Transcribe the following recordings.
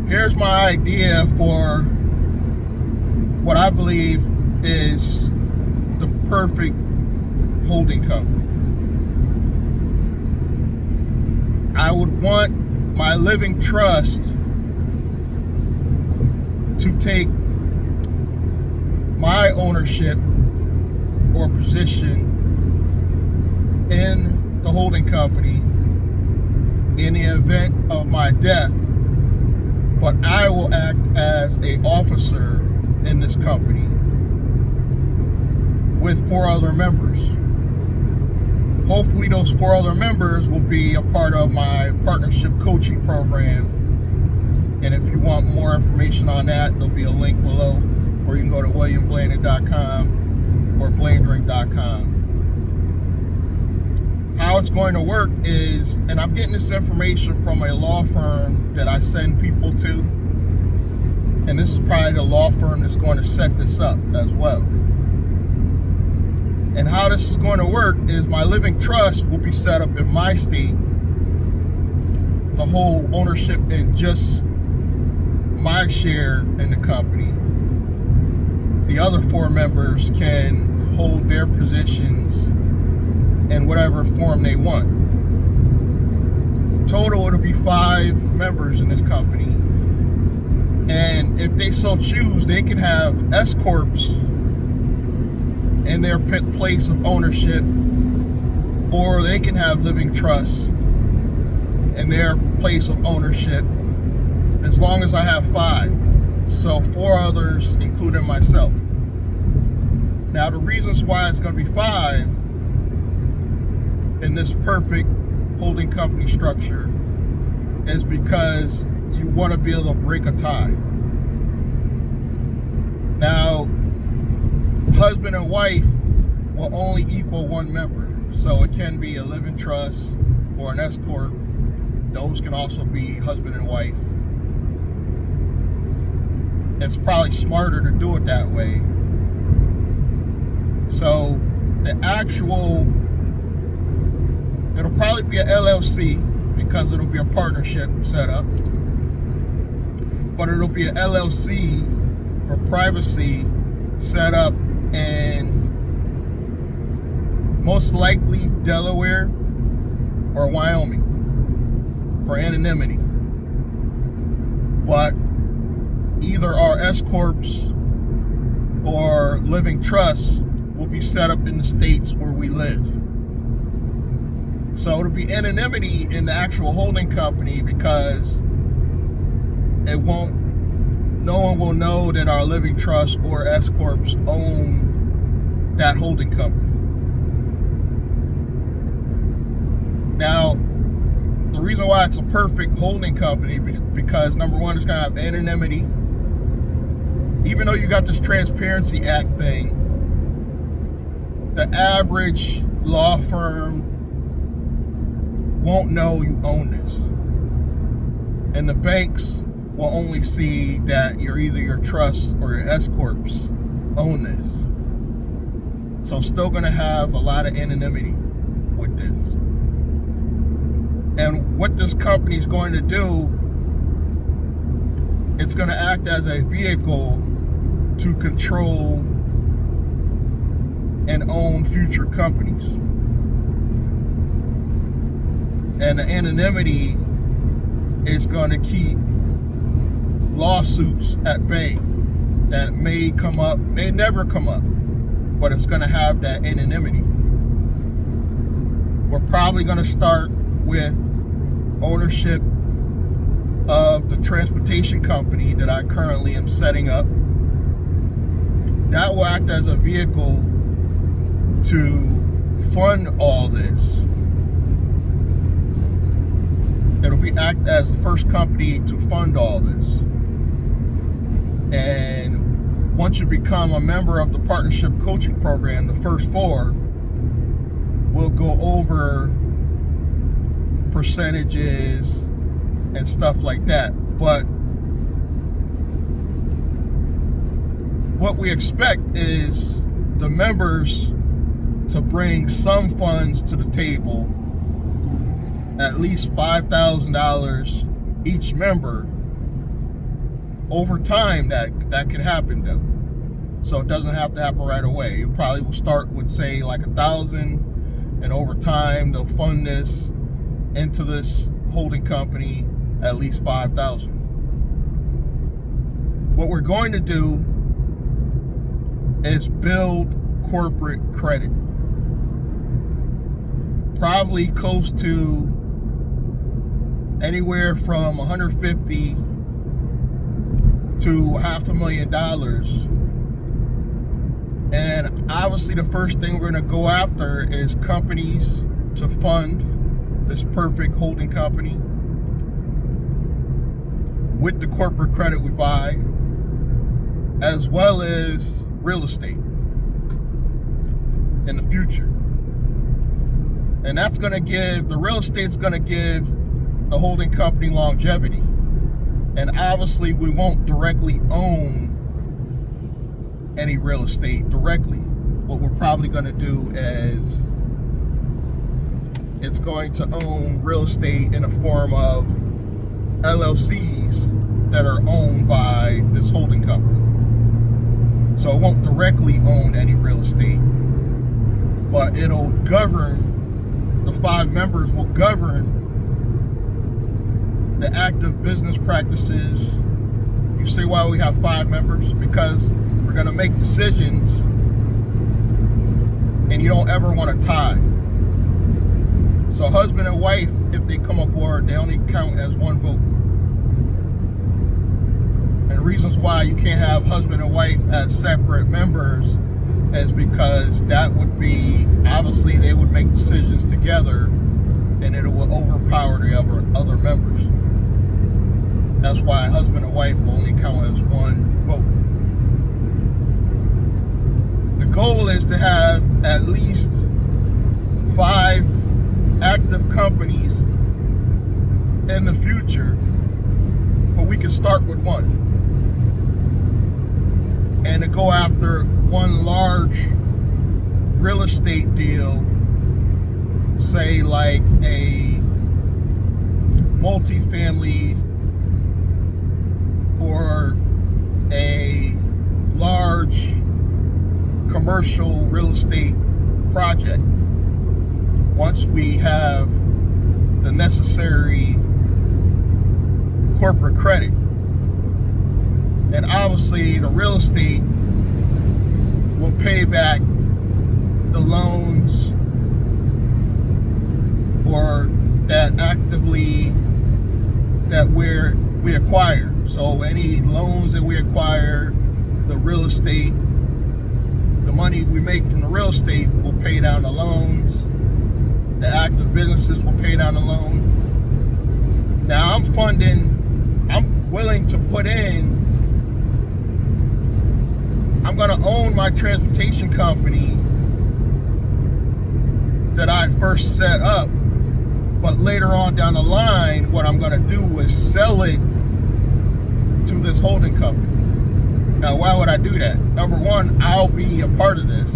here's my idea for what I believe is the perfect holding company. I would want my living trust to take my ownership or position in the holding company in the event of my death, but I will act as an officer in this company with 4 other members. Hopefully those 4 other members will be a part of my partnership coaching program. And if you want more information on that, there'll be a link below, or you can go to williamblandon.com or blandrink.com. How it's going to work is, and I'm getting this information from a law firm that I send people to, and this is probably the law firm that's going to set this up as well. And how this is going to work is my living trust will be set up in my state, the whole ownership in just my share in the company. The other 4 members can hold their positions in whatever form they want. Total, it'll be 5 members in this company. And if they so choose, they can have S-Corps in their place of ownership, or they can have living trusts in their place of ownership, as long as I have 5. So 4 others, including myself. Now, the reasons why it's going to be 5 in this perfect holding company structure is because you want to be able to break a tie. Now, husband and wife will only equal 1 member. So it can be a living trust or an S-Corp. Those can also be husband and wife. It's probably smarter to do it that way. So the actual, it'll probably be a LLC because it'll be a partnership set up. But it'll be a LLC for privacy set up in most likely Delaware or Wyoming for anonymity. But either our S-Corps or living trusts will be set up in the states where we live. So it'll be anonymity in the actual holding company because no one will know that our living trust or S-Corps own that holding company. Now, the reason why it's a perfect holding company because number one, it's gonna have anonymity. Even though you got this Transparency Act thing, the average law firm won't know you own this. And the banks will only see that you're either your trust or your S-Corps own this. So still gonna have a lot of anonymity with this. And what this company is going to do, it's going to act as a vehicle to control and own future companies. And the anonymity is going to keep lawsuits at bay that may come up, may never come up, but it's going to have that anonymity. We're probably going to start with ownership of the transportation company that I currently am setting up. That will act as a vehicle to fund all this. It'll act as the first company to fund all this. And once you become a member of the partnership coaching program, the first 4 will go over percentages and stuff like that. But what we expect is the members to bring some funds to the table, at least $5,000 each member, over time that could happen though. So it doesn't have to happen right away. You probably will start with say like 1,000, and over time they'll fund this into this holding company at least 5,000. What we're going to do is build corporate credit. Probably close to anywhere from $150,000 to $500,000. And obviously the first thing we're going to go after is companies to fund this perfect holding company with the corporate credit we buy, as well as real estate in the future. And that's going to give, the real estate's going to give the holding company longevity. And obviously we won't directly own any real estate directly. What we're probably going to do is it's going to own real estate in the form of LLCs that are owned by this holding company. So it won't directly own any real estate, but it'll govern, the 5 members will govern the active business practices. You say why we have 5 members? Because we're going to make decisions and you don't ever want to tie. So husband and wife, if they come aboard, they only count as 1 vote. And reasons why you can't have husband and wife as separate members is because that would be, obviously they would make decisions together and it will overpower the other members. That's why husband and wife will only count as 1 vote. The goal is to have at least 5 active companies in the future, but we can start with 1. And to go after 1 large real estate deal, say like a multifamily or a large commercial real estate project. Once we have the necessary corporate credit. And obviously the real estate will pay back the loans or that actively that we acquire. So any loans that we acquire, the real estate, the money we make from the real estate will pay down the loans. The active businesses will pay down the loan. Now I'm willing to put in, I'm going to own my transportation company that I first set up, but later on down the line, what I'm going to do is sell it to this holding company. Now, why would I do that? Number one, I'll be a part of this,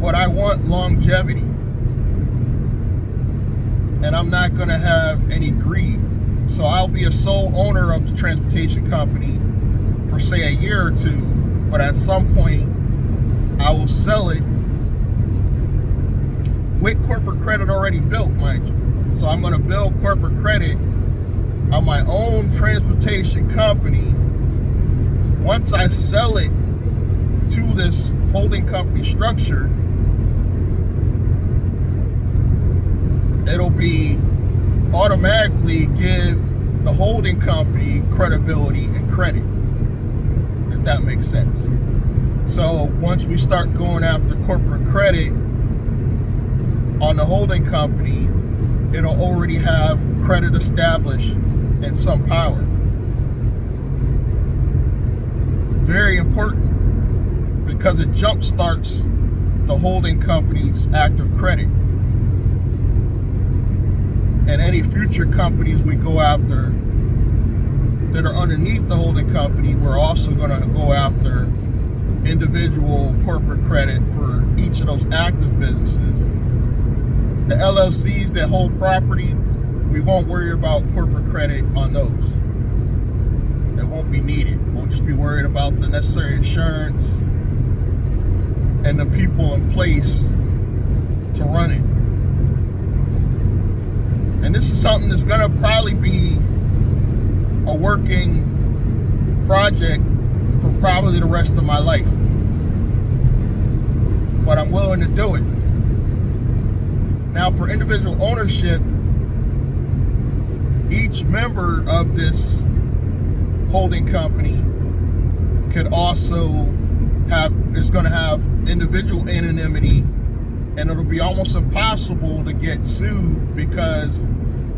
but I want longevity, and I'm not going to have any greed. So I'll be a sole owner of the transportation company for say a year or 2, but at some point I will sell it with corporate credit already built, mind you. So I'm going to build corporate credit on my own transportation company. Once I sell it to this holding company structure, it'll be automatically give the holding company credibility and credit, if that makes sense. So once we start going after corporate credit on the holding company, it'll already have credit established and some power. Very important, because it jump starts the holding company's active credit. And any future companies we go after that are underneath the holding company, we're also going to go after individual corporate credit for each of those active businesses. The LLCs that hold property, we won't worry about corporate credit on those. It won't be needed. We'll just be worried about the necessary insurance and the people in place to run it. And this is something that's going to probably be a working project for probably the rest of my life. But I'm willing to do it. Now, for individual ownership, each member of this holding company could also is going to have individual anonymity, and it'll be almost impossible to get sued because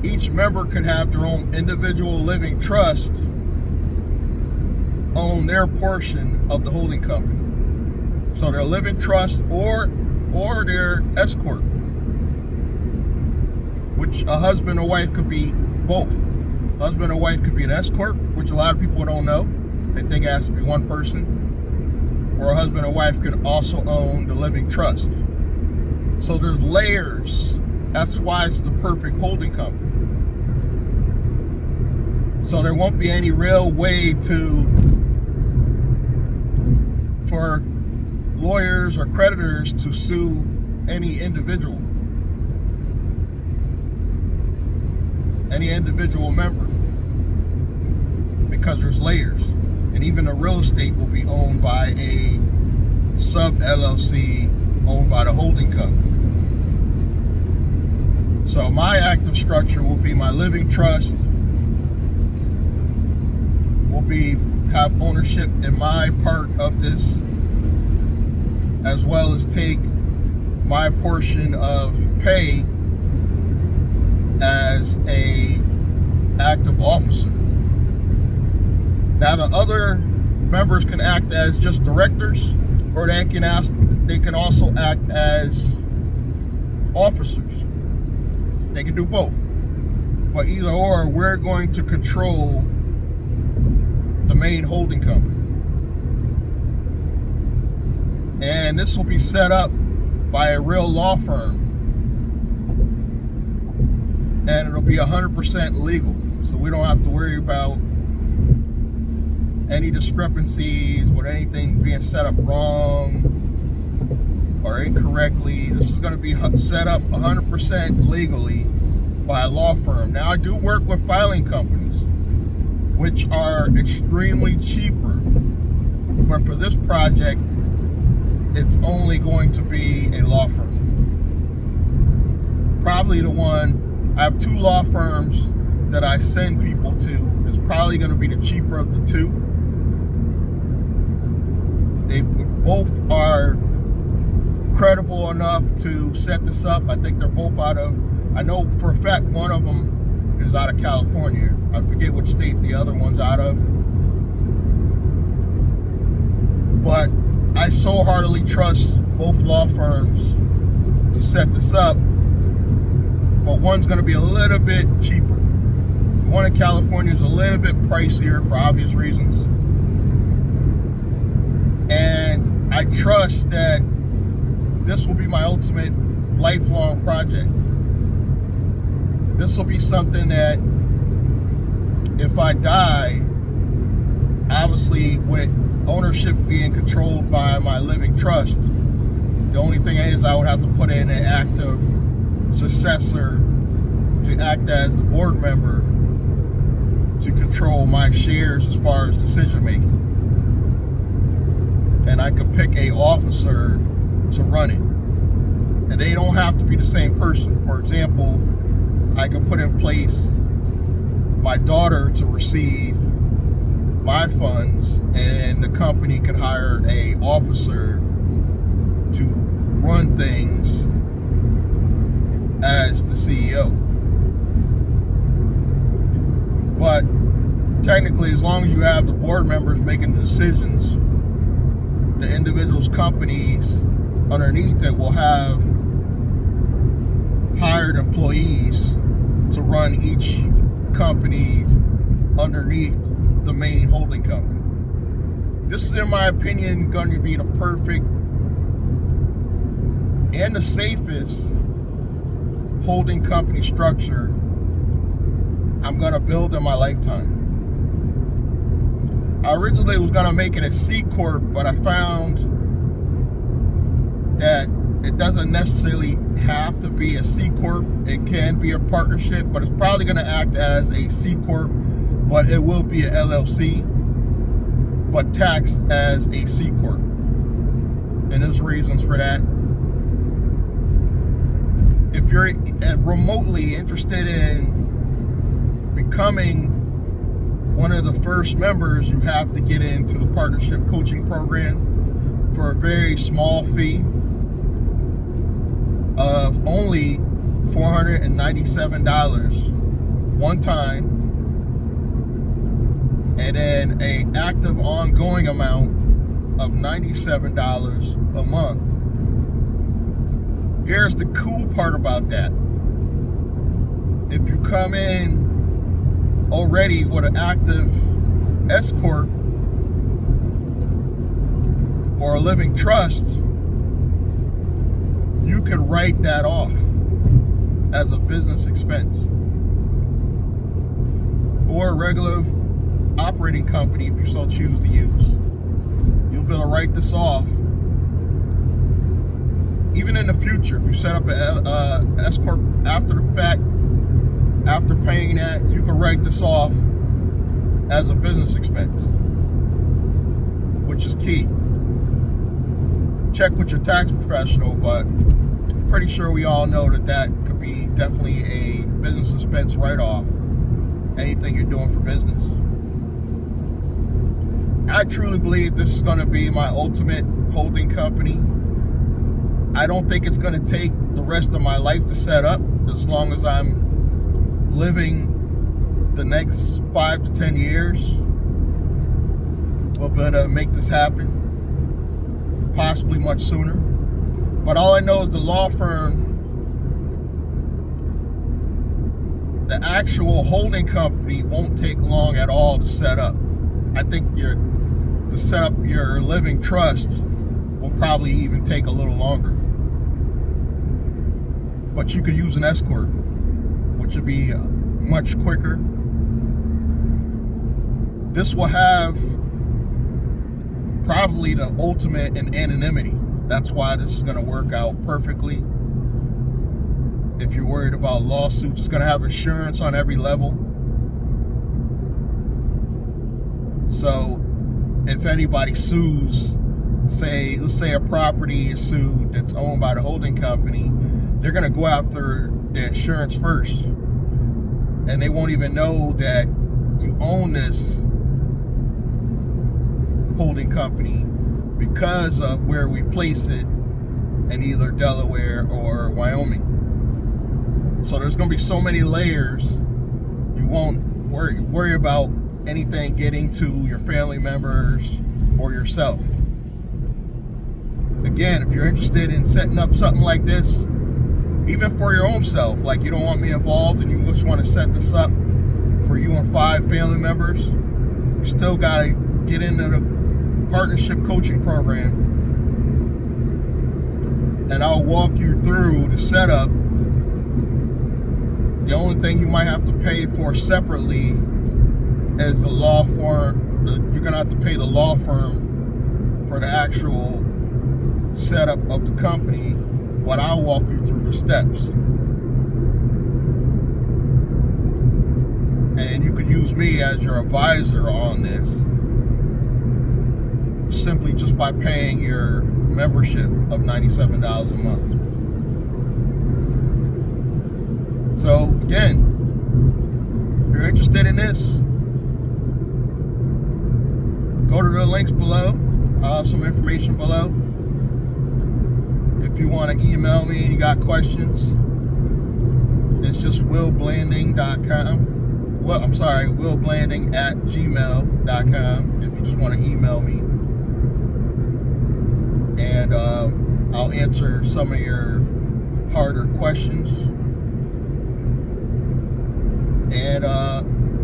each member could have their own individual living trust own their portion of the holding company. So their living trust or their S corp, which a husband or wife could be both. Husband or wife could be an S corp, which a lot of people don't know. They think it has to be one person. Or a husband or wife can also own the living trust. So there's layers. That's why it's the perfect holding company. So there won't be any real way for lawyers or creditors to sue any individual member, because there's layers. And even the real estate will be owned by a sub LLC owned by the holding company. So my active structure will be my living trust, will have ownership in my part of this, as well as take my portion of pay as a active officer. Now, the other members can act as just directors, or they can also act as officers. They can do both. But either or, we're going to control the main holding company. And this will be set up by a real law firm. And it'll be 100% legal. So we don't have to worry about any discrepancies with anything being set up wrong or incorrectly. This is going to be set up 100% legally by a law firm. Now, I do work with filing companies, which are extremely cheaper. But for this project, it's only going to be a law firm. Probably the one, I have two law firms that I send people to. It's probably going to be the cheaper of the two. They both are credible enough to set this up. I think they're both I know for a fact one of them is out of California. I forget which state the other one's out of. But I so heartily trust both law firms to set this up. But one's going to be a little bit cheaper. The one in California is a little bit pricier for obvious reasons. And I trust that this will be my ultimate lifelong project. This will be something that if I die, obviously with ownership being controlled by my living trust, the only thing is I would have to put in an active successor to act as the board member to control my shares as far as decision making. And I could pick a officer to run it. And they don't have to be the same person. For example, I could put in place my daughter to receive my funds, and the company could hire a officer to run things as the CEO. But technically, as long as you have the board members making the decisions, the individual's companies underneath it will have hired employees to run each company underneath the main holding company. This is, in my opinion, going to be the perfect and the safest holding company structure I'm going to build in my lifetime. I originally was going to make it a C Corp, but I found that it doesn't necessarily have to be a C Corp. It can be a partnership, but it's probably going to act as a C Corp, but it will be a LLC, but taxed as a C Corp. And there's reasons for that. If you're remotely interested in becoming one of the first members, you have to get into the partnership coaching program for a very small fee of only $497 one time, and then an active ongoing amount of $97 a month. Here's the cool part about that. If you come in already with an active S Corp or a living trust, you can write that off as a business expense, or a regular operating company if you so choose to use. You'll be able to write this off. Even in the future, if you set up an S Corp after the fact, after paying that, you can write this off as a business expense, which is key. Check with your tax professional, but pretty sure we all know that could be definitely a business expense write-off, anything you're doing for business. I truly believe this is going to be my ultimate holding company. I don't think it's going to take the rest of my life to set up, as long as I'm living the next 5 to 10 years. We'll be able to make this happen, possibly much sooner. But all I know is the law firm, the actual holding company, won't take long at all to set up. I think to set up your living trust will probably even take a little longer. But you could use an S Corp, which would be much quicker. This will have probably the ultimate in anonymity. That's why this is going to work out perfectly. If you're worried about lawsuits, it's going to have insurance on every level. So if anybody sues, let's say a property is sued that's owned by the holding company, they're going to go after the insurance first, and they won't even know that you own this holding company because of where we place it in either Delaware or Wyoming. So there's going to be so many layers, you won't worry about anything getting to your family members or yourself. Again, if you're interested in setting up something like this, even for your own self, like you don't want me involved and you just want to set this up for you and 5 family members, you still got to get into the partnership coaching program, and I'll walk you through the setup. The only thing you might have to pay for separately is the law firm. You're going to have to pay the law firm for the actual setup of the company, but I'll walk you through the steps. And you can use me as your advisor on this, simply just by paying your membership of $97 a month. So again, if you're interested in this, go to the links below. I'll have some information below. If you want to email me and you got questions, it's just willblanding.com. willblanding@gmail.com if you just want to email me. And I'll answer some of your harder questions. And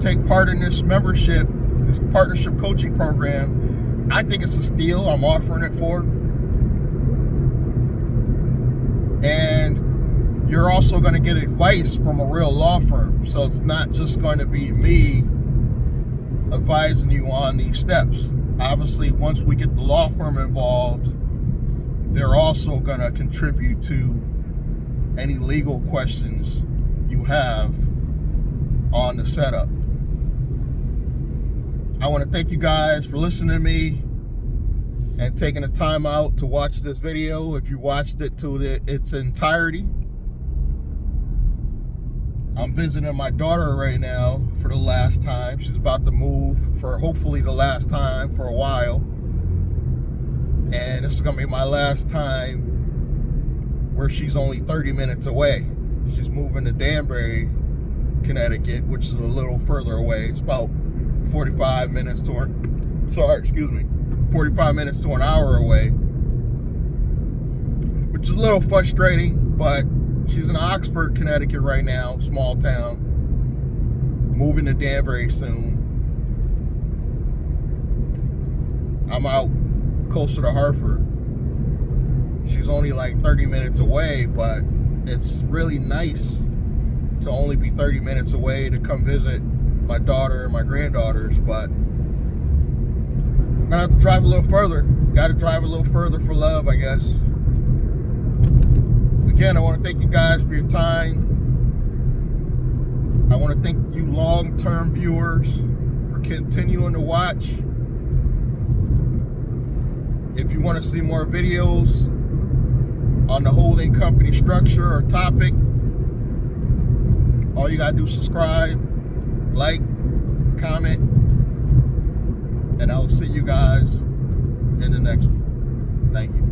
take part in this membership, this partnership coaching program. I think it's a steal. I'm offering it for. And you're also going to get advice from a real law firm. So it's not just going to be me advising you on these steps. Obviously, once we get the law firm involved, they're also going to contribute to any legal questions you have on the setup. I want to thank you guys for listening to me and taking the time out to watch this video. If you watched it to its entirety, I'm visiting my daughter right now for the last time. She's about to move for hopefully the last time for a while. And this is going to be my last time where she's only 30 minutes away. She's moving to Danbury, Connecticut, which is a little further away. It's about 45 minutes to 45 minutes to an hour away, which is a little frustrating, but she's in Oxford, Connecticut right now, small town. Moving to Danbury soon. I'm out closer to Hartford. She's only like 30 minutes away, but it's really nice to only be 30 minutes away to come visit my daughter and my granddaughters, but I'm gonna have to drive a little further. Gotta drive a little further for love, I guess. Again, I want to thank you guys for your time. I want to thank you long-term viewers for continuing to watch. If you want to see more videos on the holding company structure or topic, all you got to do is subscribe, like, comment, and I'll see you guys in the next one. Thank you.